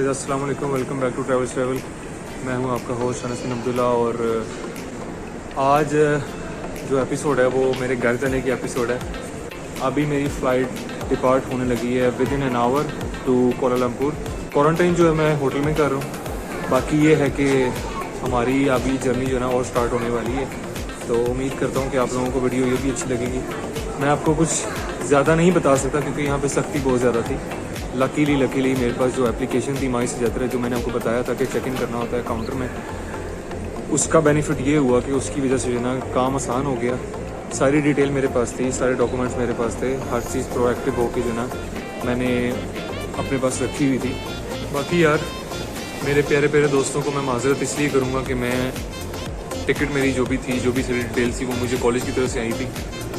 अस्सलाम वालेकुम, welcome back to travel. मैं हूं आपका होस्ट अनस बिन अब्दुल्ला और आज जो एपिसोड है वो मेरे घर जाने की एपिसोड है। अभी मेरी फ़्लाइट डिपार्ट होने लगी है with in an hour to Kuala Lumpur. Quarantine जो है मैं होटल में कर रहा हूँ। बाकी ये है कि हमारी अभी जर्नी जो है ना और स्टार्ट होने वाली है, तो उम्मीद करता हूँ कि आप लोगों को वीडियो ये भी अच्छी लगेगी। मैं आपको कुछ ज़्यादा नहीं बता सकता क्योंकि यहाँ पे सख्ती बहुत ज़्यादा थी। लकीली मेरे पास जो एप्लीकेशन थी माई सजातर है, जो मैंने आपको बताया था कि चेक इन करना होता है काउंटर में, उसका बेनिफिट ये हुआ कि उसकी वजह से जो ना काम आसान हो गया। सारी डिटेल मेरे पास थी, सारे डॉक्यूमेंट्स मेरे पास थे, हर चीज़ प्रोएक्टिव होके जो ना मैंने अपने पास रखी हुई थी। बाकी यार मेरे प्यारे दोस्तों को मैं माजरत इसलिए करूँगा कि मैं टिकट मेरी जो भी सारी डिटेल थी वो मुझे कॉलेज की तरफ से आई थी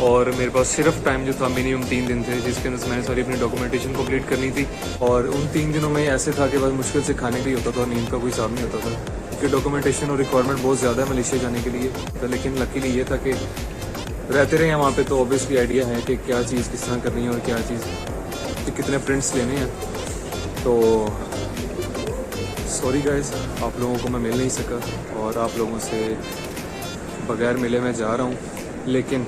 और मेरे पास सिर्फ टाइम जो था मिनिमम 3 दिन थे, जिसके अंदर से मैंने सारी अपनी डॉक्यूमेंटेशन कंप्लीट करनी थी। और उन 3 दिनों में ऐसे था कि बस मुश्किल से खाने का ही होता था और नींद का कोई हिसाब नहीं होता था क्योंकि डॉक्यूमेंटेशन और रिक्वायरमेंट बहुत ज़्यादा है मलेशिया जाने के लिए। तो लेकिन लकीली ये था कि रहते रहे हैं वहाँ पे, तो ऑब्वियसली आइडिया है कि क्या चीज़ किस तरह करनी है और क्या चीज़ कि कितने प्रिंट्स लेने हैं। तो सॉरी गाइस, आप लोगों को मैं मिल नहीं सका और आप लोगों से बगैर मिले मैं जा रहा हूँ, लेकिन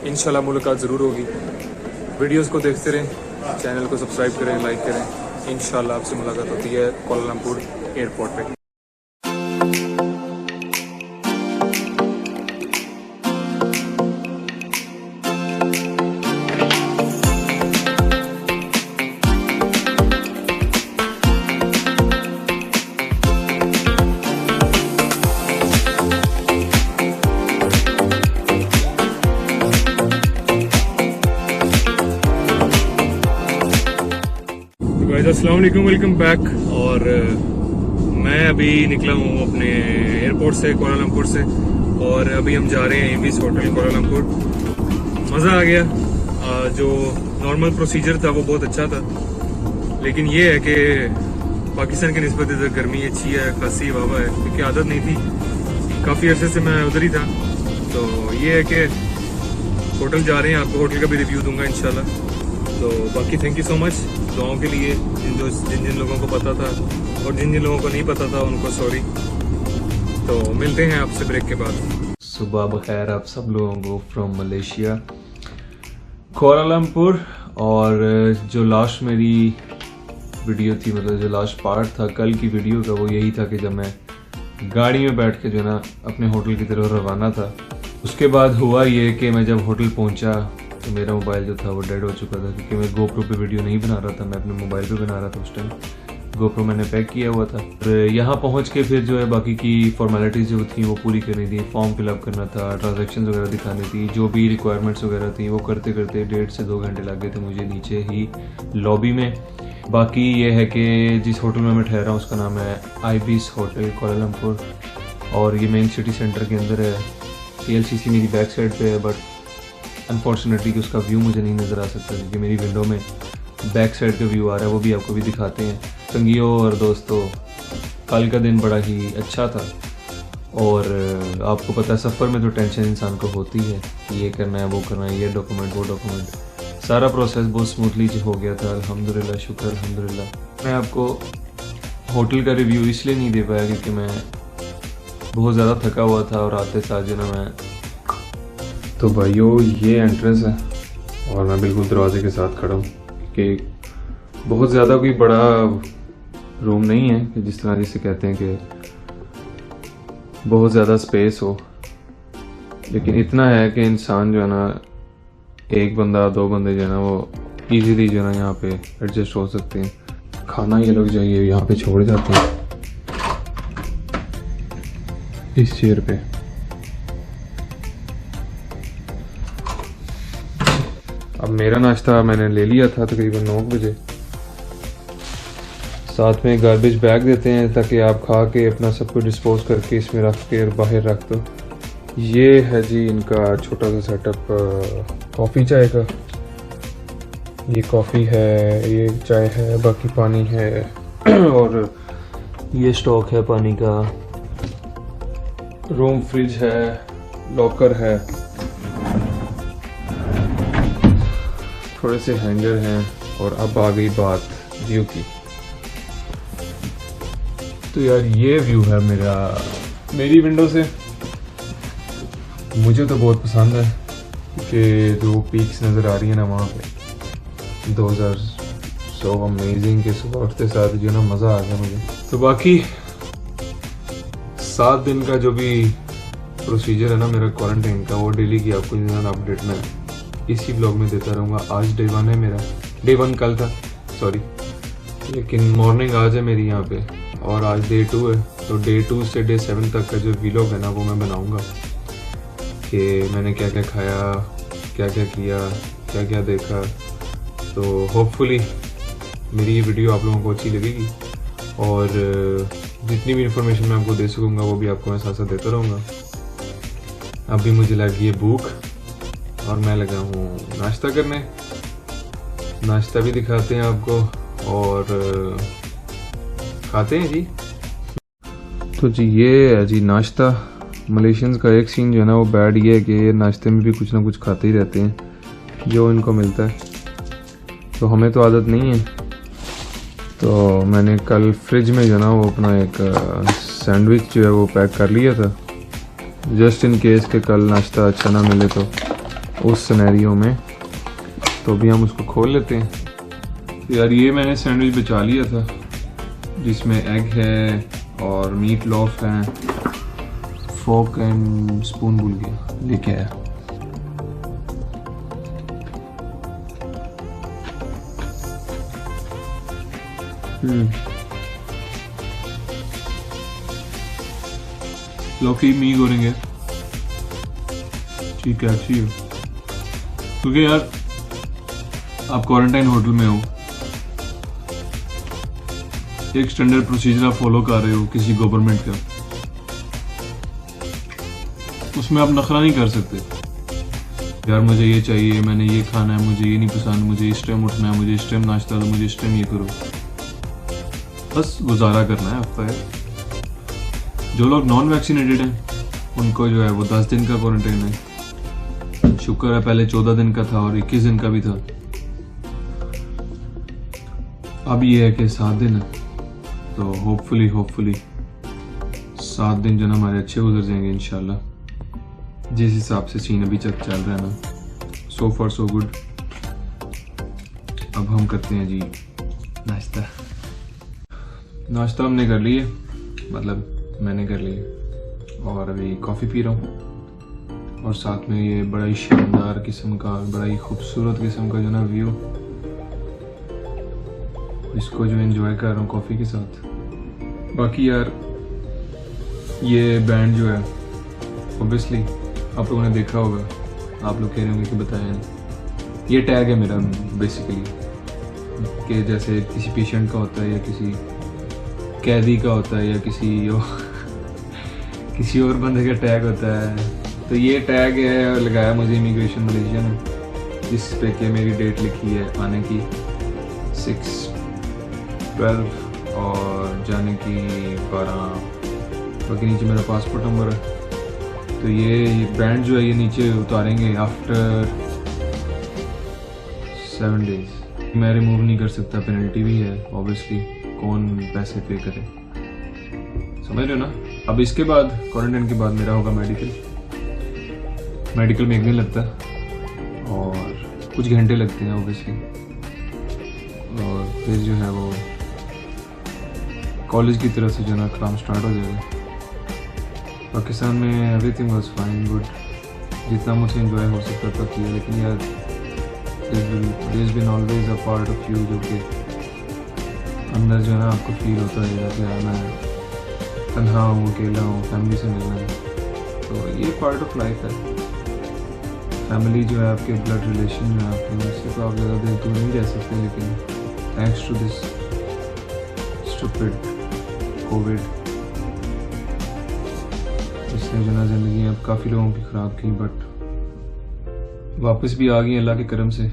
इंशाल्लाह मुलाकात ज़रूर होगी। वीडियोस को देखते रहें, चैनल को सब्सक्राइब करें, लाइक करें। इंशाल्लाह आपसे मुलाकात होती है कोलालमपुर एयरपोर्ट पे। अस्सलाम वालेकुम, वेलकम बैक। और मैं अभी निकला हूँ अपने एयरपोर्ट से, कोलालमपुर से, और अभी हम जा रहे हैं एविस होटल कोलालमपुर। मज़ा आ गया। जो नॉर्मल प्रोसीजर था वो बहुत अच्छा था, लेकिन ये है कि पाकिस्तान की निस्बत इधर गर्मी अच्छी है, खासी हवा है, क्योंकि आदत नहीं थी, काफ़ी अरसे से मैं उधर ही था। तो ये है कि होटल जा रहे हैं, आपको होटल का भी रिव्यू दूंगा इंशाल्लाह। तो बाकी थैंक यू सो मच दुआओं के लिए। जिन लोगों को पता था और जिन लोगों को नहीं पता था उनको सॉरी। तो मिलते हैं आपसे ब्रेक के बाद। सुबह बखैर आप सब लोगों को फ्रॉम मलेशिया कोलालमपुर। और जो लास्ट मेरी वीडियो थी, मतलब जो लास्ट पार्ट था कल की वीडियो का, वो यही था कि जब मैं गाड़ी में बैठ के जो ना अपने होटल की तरफ रवाना था, उसके बाद हुआ ये कि मैं जब होटल पहुंचा तो मेरा मोबाइल जो था वो डेड हो चुका था, क्योंकि मैं गोप्रो पे वीडियो नहीं बना रहा था, मैं अपने मोबाइल पे बना रहा था। उस टाइम गोप्रो मैंने पैक किया हुआ था। और यहाँ पहुँच के फिर जो है बाकी की फॉर्मेलिटीज़ जो थी वो पूरी करनी थी, फॉर्म फिलअप करना था, ट्रांजेक्शन वगैरह दिखानी थी, जो भी रिक्वायरमेंट्स वगैरह थी वो करते करते 1.5 से 2 घंटे लग गए थे मुझे नीचे ही लॉबी में। बाकी ये है कि जिस होटल में मैं ठहरा हूँ उसका नाम है आईबीस होटल कोलालमपुर, और ये मेन सिटी सेंटर के अंदर है। TLCC मेरी बैक साइड पे है, बट अनफॉर्चुनेटली कि उसका व्यू मुझे नहीं नज़र आ सकता क्योंकि मेरी विंडो में बैक साइड का व्यू आ रहा है, वो भी आपको भी दिखाते हैं। संगियों और दोस्तों, कल का दिन बड़ा ही अच्छा था। और आपको पता है सफ़र में तो टेंशन इंसान को होती है कि ये करना है, वो करना है, ये डॉक्यूमेंट, वो डॉक्यूमेंट। सारा प्रोसेस बहुत स्मूथली हो गया था, अल्हम्दुलिल्लाह, शुक्र अल्हम्दुलिल्लाह। मैं आपको होटल का रिव्यू इसलिए नहीं दे पाया क्योंकि मैं बहुत ज़्यादा थका हुआ था और आते साथ जो ना मैं, तो भाइयों ये एंट्रेंस है और मैं बिल्कुल दरवाजे के साथ खड़ा हूँ कि बहुत ज़्यादा कोई बड़ा रूम नहीं है कि जिस तरह जिसे कहते हैं कि बहुत ज़्यादा स्पेस हो, लेकिन इतना है कि इंसान जो है ना, एक बंदा 2 बंदे जो है ना वो इजीली जो है ना यहाँ पे एडजस्ट हो सकते हैं। खाना ये लोग जो ये यहाँ पे छोड़ जाते हैं इस चेयर पे। अब मेरा नाश्ता मैंने ले लिया था तकरीबन 9 बजे। साथ में गार्बेज बैग देते हैं ताकि आप खा के अपना सब कुछ डिस्पोज करके इसमें रख के बाहर रख दो। ये है जी इनका छोटा सा सेटअप कॉफ़ी चाय का। ये कॉफ़ी है, ये चाय है, बाकी पानी है और ये स्टॉक है पानी का। रूम फ्रिज है, लॉकर है, थोड़े से हैंगर हैं। और अब आ गई बात व्यू की। तो यार ये व्यू है मेरी विंडो से। मुझे तो बहुत पसंद है कि जो पीक्स नज़र आ रही है ना वहाँ पे 2000 सो अमेजिंग के सपोर्ट के साथ जो ना मज़ा आ गया मुझे। तो बाकी 7 दिन का जो भी प्रोसीजर है ना मेरा क्वारंटाइन का, वो डेली की आपको अपडेट मैं इसी ब्लॉग में देता रहूँगा। आज डे 1 है मेरा, डे 1 कल था सॉरी, लेकिन मॉर्निंग आज है मेरी यहाँ पे, और आज डे 2 है। तो डे 2 से डे 7 तक का जो व्लॉग है ना वो मैं बनाऊँगा कि मैंने क्या क्या खाया, क्या क्या किया, क्या क्या देखा। तो होपफुली मेरी ये वीडियो आप लोगों को अच्छी लगेगी, और जितनी भी इंफॉर्मेशन मैं आपको दे सकूँगा वो भी आपको मैं साथ साथ देता रहूँगा। अभी मुझे लगी है भूख और मैं लगा हूँ नाश्ता करने। नाश्ता भी दिखाते हैं आपको और खाते हैं जी। तो जी ये है जी नाश्ता। मलेशियंस का एक सीन जो है ना वो बैड ये है कि ये नाश्ते में भी कुछ ना कुछ खाते ही रहते हैं जो इनको मिलता है, तो हमें तो आदत नहीं है। तो मैंने कल फ्रिज में जो है ना वो अपना एक सैंडविच जो है वो पैक कर लिया था, जस्ट इन केस के कल नाश्ता अच्छा ना मिले तो उस सिनेरियो में। तो अभी हम उसको खोल लेते हैं। तो यार ये मैंने सैंडविच बचा लिया था जिसमें एग है और मीट लोफ है, फोक एंड स्पून भूल गया लेके आया। लौकी मी गोरेंगे ठीक है, अच्छी है। क्योंकि यार आप क्वारंटाइन होटल में हो, एक स्टैंडर्ड प्रोसीजर आप फॉलो कर रहे हो किसी गवर्नमेंट का, उसमें आप नखरा नहीं कर सकते। यार मुझे ये चाहिए, मैंने ये खाना है, मुझे ये नहीं पसंद, मुझे इस टाइम उठना है, मुझे इस टाइम नाश्ता दो, मुझे इस टाइम ये करो। बस गुजारा करना है आपका है। जो लोग नॉन वैक्सीनेटेड हैं उनको जो है वो 10 दिन का क्वारंटाइन है। शुक्र है पहले 14 दिन का था और 21 दिन का भी था, अब ये है कि 7 दिन है। तो होपफुली 7 दिन जो ना हमारे अच्छे गुजर जाएंगे इंशाल्लाह। जिस हिसाब से सीन अभी तक चल रहा है ना, सो फार सो गुड। अब हम करते हैं जी नाश्ता। नाश्ता हमने कर लिया, मतलब मैंने कर लिया, और अभी कॉफ़ी पी रहा हूँ और साथ में ये बड़ा ही शानदार किस्म का, बड़ा ही खूबसूरत किस्म का जो ना व्यू, इसको जो एंजॉय कर रहा हूँ कॉफ़ी के साथ। बाकी यार ये बैंड जो है ऑब्वियसली आप लोगों ने देखा होगा, आप लोग कह रहे होंगे कि बताया नहीं। ये टैग है मेरा बेसिकली, कि जैसे किसी पेशेंट का होता है या किसी कैदी का होता है या किसी और बंदे का टैग होता है। तो ये टैग है लगाया मुझे इमिग्रेशन मलेशिया ने, जिस पे कि मेरी डेट लिखी है आने की 6/12 और जाने की 12। बाकी नीचे मेरा पासपोर्ट नंबर है। तो ये बैंड जो है ये नीचे उतारेंगे आफ्टर 7 डेज। मैं रिमूव नहीं कर सकता, पेनल्टी भी है ऑब्वियसली, कौन पैसे पे करे, समझ रहे हो ना। अब इसके बाद क्वारंटाइन के बाद मेरा होगा मेडिकल में 1 दिन लगता है और कुछ घंटे लगते हैं ऑब्वियसली, और फिर जो है वो कॉलेज की तरफ से जो ना काम स्टार्ट हो जाएगा। पाकिस्तान में एवरीथिंग वाज फाइन गुड, जितना मुझे एंजॉय हो सकता था किया, लेकिन यार there is been always a part of you जो कि अंदर जो है ना आपको फील होता है कि यार मैं तन्हा हूँ, अकेला हूँ, फैमिली से मिलना है। तो ये पार्ट ऑफ लाइफ है। फैमिली जो है आपके ब्लड रिलेशन में आपके, उससे तो आप ज़्यादा देर दूर नहीं रह सकते, लेकिन thanks to this stupid COVID इसने जो ना ज़िंदगी अब काफ़ी लोगों की ख़राब की, बट वापस भी आ गई अल्लाह के करम से।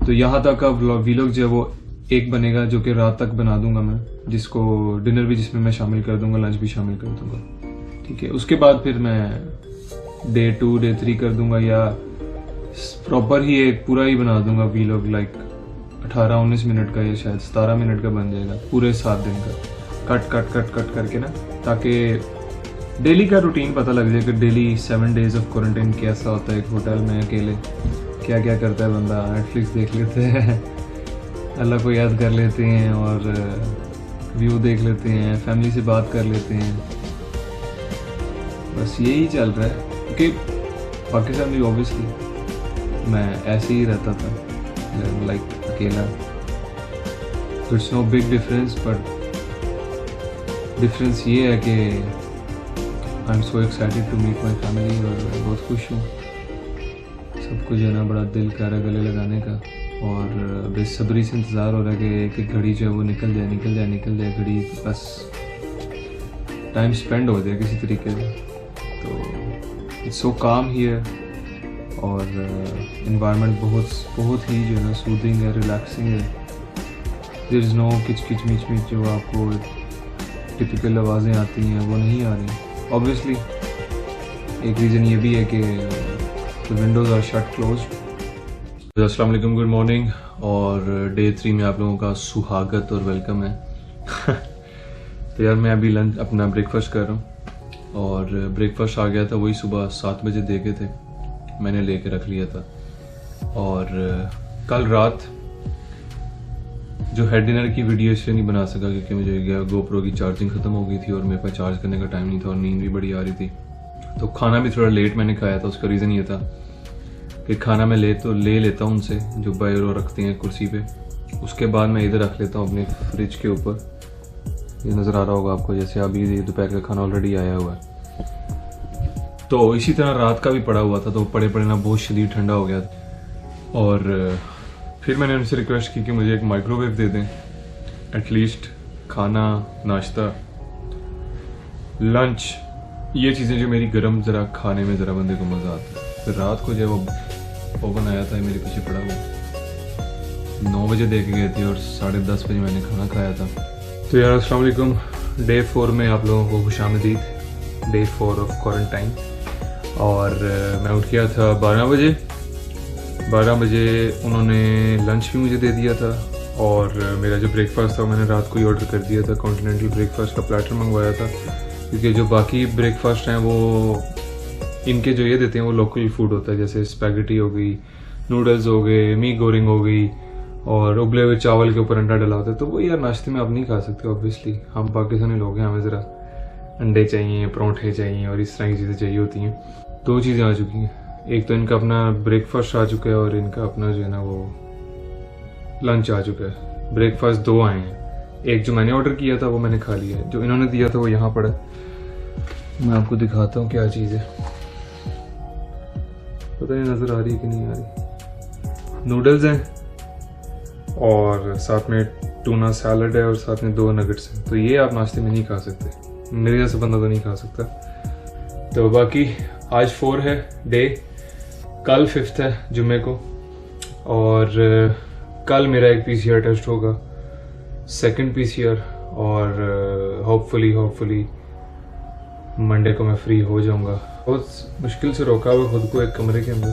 तो यहाँ तक का व्लॉग जो है वो एक बनेगा जो कि रात तक बना दूंगा मैं, जिसको डिनर भी जिसमें मैं शामिल कर दूंगा, लंच भी शामिल कर दूंगा, ठीक है। उसके बाद फिर मैं डे 2 डे 3 कर दूंगा, या प्रॉपर ही एक पूरा ही बना दूंगा व्लॉग, लाइक 18-19 मिनट का या शायद 17 मिनट का बन जाएगा पूरे 7 दिन का। कट करके ना, ताकि डेली का रूटीन पता लग जाए कि डेली 7 डेज ऑफ क्वारंटाइन कैसा होता है एक होटल में अकेले, क्या क्या करता है बंदा। नेटफ्लिक्स देख लेते हैं, अल्लाह को याद कर लेते हैं और व्यू देख लेते हैं, फैमिली से बात कर लेते हैं, बस यही चल रहा है। क्योंकि पाकिस्तान में ऑब्वियसली मैं ऐसे ही रहता था, लाइक अकेला। It's no big difference, but difference ये है कि I am so excited to meet my family, और बहुत खुश हूँ। सबको जो है ना बड़ा दिल कर रहा है गले लगाने का, और बेसब्री से इंतज़ार हो रहा है कि एक एक घड़ी जो है वो निकल जाए घड़ी, बस टाइम स्पेंड हो जाए किसी तरीके से। तो इट्स सो काम हियर, और इन्वायरमेंट बहुत ही जो है ना सूदिंग है, रिलैक्सिंग है। देयर इज़ नो किच मिच जो आपको टिपिकल आवाज़ें आती हैं वो नहीं आ रही। ऑब्वियसली एक रीज़न ये भी है कि the windows are shut closed. अस्सलाम वालेकुम, गुड मॉर्निंग, और डे 3 में आप लोगों का सुहागत और वेलकम है। तो यार मैं अभी लंच अपना ब्रेकफास्ट कर रहा हूँ, और ब्रेकफास्ट आ गया था, वही सुबह 7 बजे दे के थे, मैंने लेके रख लिया था। और कल रात जो हेड डिनर की वीडियो इसलिए नहीं बना सका क्योंकि मुझे गोप्रो की चार्जिंग ख़त्म हो गई थी और मेरे पास चार्ज करने का टाइम नहीं था, और नींद भी बड़ी आ रही थी। तो खाना भी थोड़ा लेट मैंने खाया था। उसका रीज़न ये था कि खाना मैं ले लेता हूँ उनसे, जो बाहर रखते हैं कुर्सी पे, उसके बाद मैं इधर रख लेता हूँ अपने फ्रिज के ऊपर। ये नज़र आ रहा होगा आपको, जैसे अभी दोपहर का खाना ऑलरेडी आया हुआ है। तो इसी तरह रात का भी पड़ा हुआ था, तो पड़े ना बहुत शदीद ठंडा हो गया था। और फिर मैंने उनसे रिक्वेस्ट की कि मुझे एक माइक्रोवेव दे दें, एटलीस्ट खाना, नाश्ता, लंच, ये चीज़ें जो मेरी गर्म ज़रा खाने में ज़रा बंदे को मज़ा आता है। फिर रात को जब वो बनाया था मेरे पीछे पड़ा हुआ, 9 बजे दे के गए थे और 10:30 बजे मैंने खाना खाया था। तो यार अस्सलाम वालेकुम, डे 4 में आप लोगों को खुशामदीद, डे 4 ऑफ क्वारंटाइन। और मैं उठ गया था 12 बजे उन्होंने लंच भी मुझे दे दिया था, और मेरा जो ब्रेकफास्ट था मैंने रात को ही ऑर्डर कर दिया था, कॉन्टिनेंटल ब्रेकफास्ट का प्लेटर मंगवाया था। क्योंकि जो बाकी ब्रेकफास्ट हैं वो इनके जो ये देते हैं वो लोकल फूड होता है, जैसे स्पैगेटी हो गई, नूडल्स हो गए, मी गोरिंग हो गई, और उबले हुए चावल के ऊपर अंडा डला होता है। तो वो यार नाश्ते में आप नहीं खा सकते, ऑब्वियसली हम पाकिस्तानी लोग हैं, हमें ज़रा अंडे चाहिए, परोंठे चाहिए और इस तरह की चीज़ें चाहिए होती हैं। 2 चीज़ें आ चुकी हैं, एक तो इनका अपना ब्रेकफास्ट आ चुका है और इनका अपना जो है ना वो लंच आ चुका है। ब्रेकफास्ट 2 आए हैं, एक जो मैंने ऑर्डर किया था वो मैंने खा लिया है, जो इन्होंने दिया था वो यहाँ पड़ा है। मैं आपको दिखाता हूँ क्या चीज़ है, पता नहीं नज़र आ रही है कि नहीं आ रही। नूडल्स हैं और साथ में टूना सैलड है और साथ में 2 नगेट्स हैं। तो ये आप नाश्ते में नहीं खा सकते, मेरे जैसा बंदा तो नहीं खा सकता। तो बाकी आज 4 है डे, कल 5 है जुम्मे को, और कल मेरा एक PCR टेस्ट होगा, 2nd PCR, और होपफुली मंडे को मैं फ्री हो जाऊंगा। बहुत मुश्किल से रोका हुआ खुद को एक कमरे के अंदर।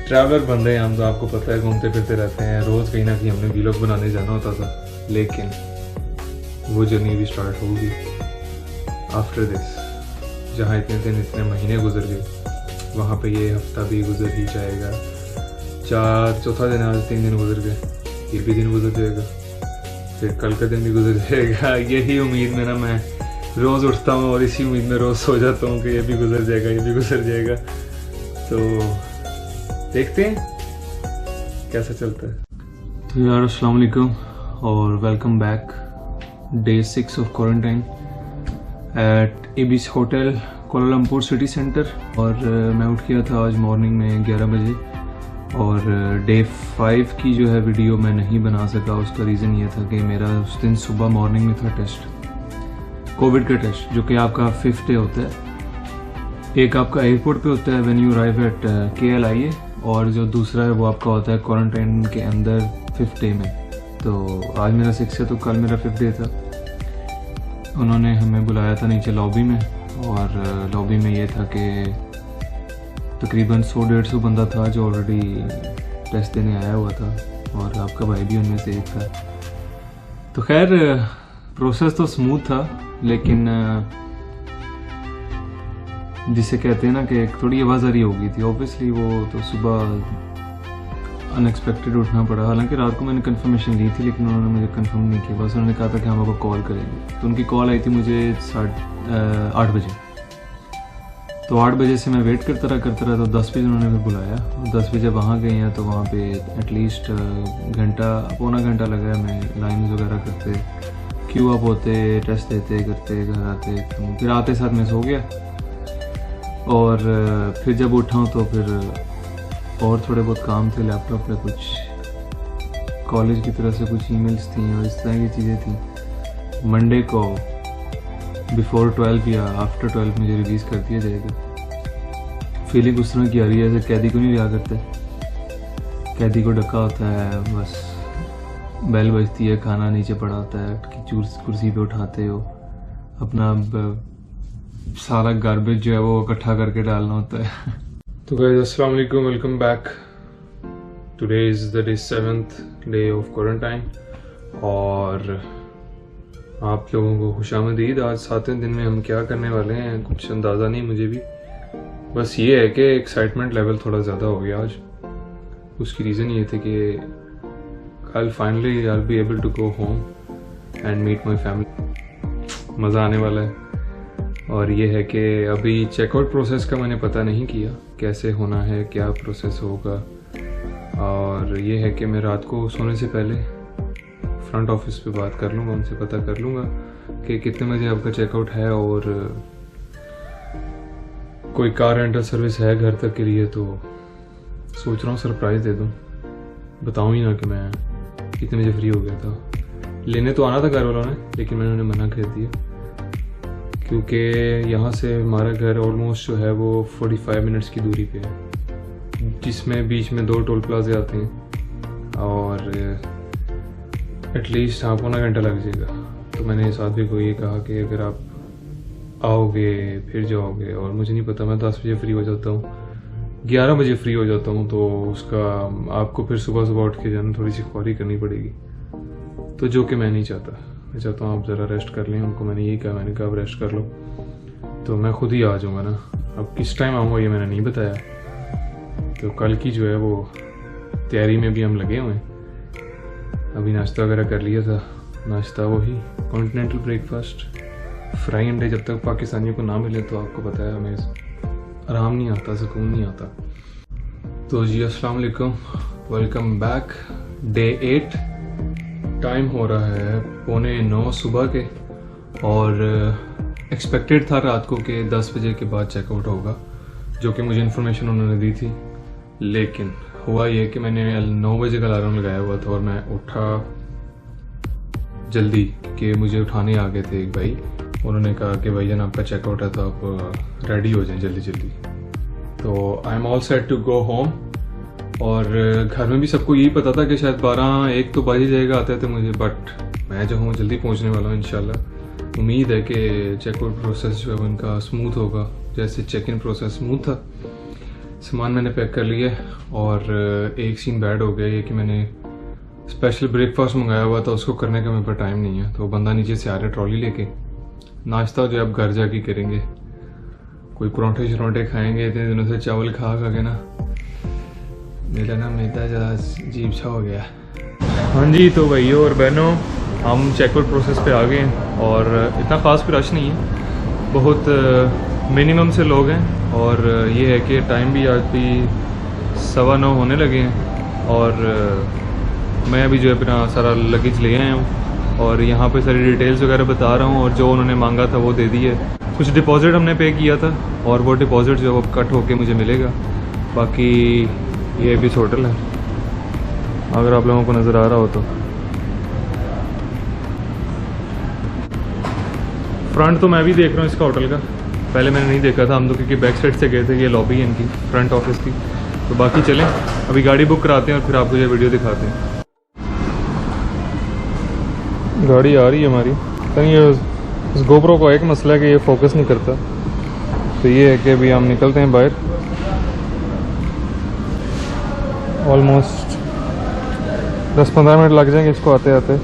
ट्रैवलर बंदे हैं हम, तो आपको पता है घूमते फिरते रहते हैं, रोज़ कहीं ना कहीं हमने व्लॉग बनाने जाना होता था, लेकिन वो जर्नी भी स्टार्ट होगी आफ्टर दिस। जहाँ इतने दिन इतने महीने गुजर गए, वहाँ पे ये हफ्ता भी गुजर ही जाएगा। चौथा दिन आज 3 दिन गुजर गए, ये भी दिन गुजर जाएगा, फिर कल का दिन भी गुजर जाएगा। यही उम्मीद में ना मैं रोज़ उठता हूँ और इसी उम्मीद में रोज़ सो जाता हूँ कि ये भी गुजर जाएगा। तो देखते हैं कैसा चलता है। तो यार अस्सलाम वालेकुम और welcome back, day 6 of quarantine at Ibis hotel Kuala Lumpur city centre. और मैं उठ गया था आज मॉर्निंग में 11 बजे, और डे 5 की जो है वीडियो मैं नहीं बना सका। उसका रीज़न ये था कि मेरा उस दिन सुबह मॉर्निंग में था टेस्ट, कोविड का टेस्ट, जो कि आपका 5th डे होता है। एक आपका एयरपोर्ट पे होता है when you arrive at KLIA, और जो दूसरा है वो आपका होता है क्वारंटाइन के अंदर 5th डे में। तो आज मेरा 6 है, तो कल मेरा 5th डे था। उन्होंने हमें बुलाया था नीचे लॉबी में, और लॉबी में ये था कि तकरीबन 100-150 बंदा था जो ऑलरेडी टेस्ट देने आया हुआ था, और आपका भाई भी उनमें से एक था। तो खैर प्रोसेस तो स्मूथ था, लेकिन जिसे कहते हैं ना कि एक थोड़ी आवाज़ारी हो गई थी। ऑब्वियसली वो तो सुबह अनएक्सपेक्टेड उठना पड़ा। हालांकि रात को मैंने कंफर्मेशन ली थी, लेकिन उन्होंने मुझे कंफर्म नहीं किया। बस उन्होंने कहा था कि हम आपको कॉल करेंगे। तो उनकी कॉल आई थी मुझे 8 बजे। तो 8 बजे से मैं वेट करता रहा तो 10 बजे उन्होंने फिर बुलाया और 10 बजे वहाँ गए हैं। तो वहाँ पे एटलीस्ट पौना घंटा लगा है। मैं लाइन वगैरह करते, क्यू अप होते, टेस्ट देते करते, घर आते। तो फिर आते साथ मैं सो गया और फिर जब उठा हूँ तो फिर और थोड़े बहुत काम थे लैपटॉप पे, कुछ कॉलेज की तरफ से कुछ ईमेल्स थी और इस तरह की चीज़ें थी। मंडे को बिफोर 12 या आफ्टर 12 मुझे रिलीज़ कर दिया जाएगा। फीलिंग उस तरह की आ रही है जैसे कैदी को नहीं लिया करते। कैदी को डका होता है, बस बेल बजती है, खाना नीचे पड़ा होता है, कुर्सी पे उठाते हो, अपना सारा गार्बेज जो है वो इकट्ठा करके डालना होता है। तो गाइस अस्सलाम वालेकुम, welcome back. Today is the day 7th day of quarantine और आप लोगों को खुशामदीद। आज 7वें दिन में हम क्या करने वाले हैं कुछ अंदाज़ा नहीं मुझे भी। बस ये है कि एक्साइटमेंट लेवल थोड़ा ज़्यादा हो गया आज। उसकी रीज़न ये थे कि कल finally I will be able to go home and meet my family. मज़ा आने वाला है। और ये है कि अभी चेकआउट प्रोसेस का मैंने पता नहीं किया कैसे होना है, क्या प्रोसेस होगा। और ये है कि मैं रात को सोने से पहले फ्रंट ऑफिस पे बात कर लूँगा, उनसे पता कर लूँगा कि कितने बजे आपका चेकआउट है और कोई कार रेंटल सर्विस है घर तक के लिए। तो सोच रहा हूँ सरप्राइज़ दे दूँ, बताऊँ ही ना कि मैं कितने बजे फ्री हो गया था। लेने तो आना था घर वालों ने, लेकिन मैंने उन्हें मना कर दिया क्योंकि यहाँ से हमारा घर ऑलमोस्ट जो है वो 45 मिनट्स की दूरी पे है, जिसमें बीच में 2 टोल प्लाजे आते हैं और एटलीस्ट पौना घंटा लग जाएगा। तो मैंने साथी को ये कहा कि अगर आप आओगे फिर जाओगे, और मुझे नहीं पता, मैं 10 बजे फ्री हो जाता हूँ, 11 बजे फ्री हो जाता हूँ, तो उसका आपको फिर सुबह सुबह उठ के जाना थोड़ी सी ख्वारी करनी पड़ेगी। तो जो कि मैं नहीं चाहता। मैं चाहता हूँ आप ज़रा रेस्ट कर लें। उनको मैंने यही कहा, मैंने कहा आप रेस्ट कर लो तो मैं खुद ही आ जाऊँगा ना। अब किस टाइम आऊँगा ये मैंने नहीं बताया। तो कल की जो है वो तैयारी में भी हम लगे हुए हैं। अभी नाश्ता वगैरह कर लिया था। नाश्ता वही कॉन्टिनेंटल ब्रेकफास्ट, फ्राई अंडे। जब तक पाकिस्तानियों को ना मिले तो आपको पता है हमें आराम नहीं आता, सुकून नहीं आता। तो जी अस्सलाम वालेकुम, वेलकम बैक। डे 8, टाइम हो रहा है 8:45 सुबह के और एक्सपेक्टेड था रात को कि 10 बजे के बाद चेकआउट होगा, जो कि मुझे इन्फॉर्मेशन उन्होंने दी थी। लेकिन हुआ ये कि मैंने 9 बजे का अलार्म लगाया हुआ था और मैं उठा जल्दी कि मुझे उठाने आ गए थे एक भाई। उन्होंने कहा कि भाईजान आपका चेकआउट है तो आप रेडी हो जाएं जल्दी जल्दी। तो I am all set to go home. और घर में भी सबको यही पता था कि शायद 12-1 तो बज ही जाएगा आते थे मुझे, बट मैं जो हूँ जल्दी पहुँचने वाला हूँ इंशाल्लाह। उम्मीद है कि चेकआउट प्रोसेस जो है उनका स्मूथ होगा, जैसे चेक इन प्रोसेस स्मूथ था। सामान मैंने पैक कर लिया और एक सीन बैड हो गया ये कि मैंने स्पेशल ब्रेकफास्ट मंगाया हुआ था, उसको करने का मेरे पास टाइम नहीं है। तो बंदा नीचे से आ रहा है ट्रॉली लेके। नाश्ता जो है अब घर जाके करेंगे, कोई परोंठे शरोंठे खाएंगे। इतने दिनों से चावल खा के ना मेरा ना मैदा ज़्यादा अजीब सा हो गया। हाँ जी, तो भाइयों और बहनों हम चेकआउट प्रोसेस पे आ गए हैं और इतना ख़ास भी रश नहीं है, बहुत मिनिमम से लोग हैं। और ये है कि टाइम भी आज भी 9:15 होने लगे हैं और मैं अभी जो है अपना सारा लगेज ले आया हूँ और यहाँ पे सारी डिटेल्स वगैरह बता रहा हूँ। और जो उन्होंने मांगा था वो दे दी है। कुछ डिपॉजिट हमने पे किया था और वो डिपॉजिट जो है वो कट होके मुझे मिलेगा। बाकी ये भी होटल है, अगर आप लोगों को नज़र आ रहा हो तो। फ्रंट तो मैं भी देख रहा हूँ इसका होटल का, पहले मैंने नहीं देखा था। हम तो क्योंकि बैक साइड से गए थे, ये लॉबी है इनकी फ्रंट ऑफिस की। तो बाकी चलें अभी गाड़ी बुक कराते हैं और फिर आपको ये वीडियो दिखाते हैं। गाड़ी आ रही है हमारी। ये इस गोप्रो को एक मसला है कि ये फोकस नहीं करता। तो ये है कि अभी हम निकलते हैं बाहर। ऑलमोस्ट 10-15 मिनट लग जाएंगे इसको आते आते।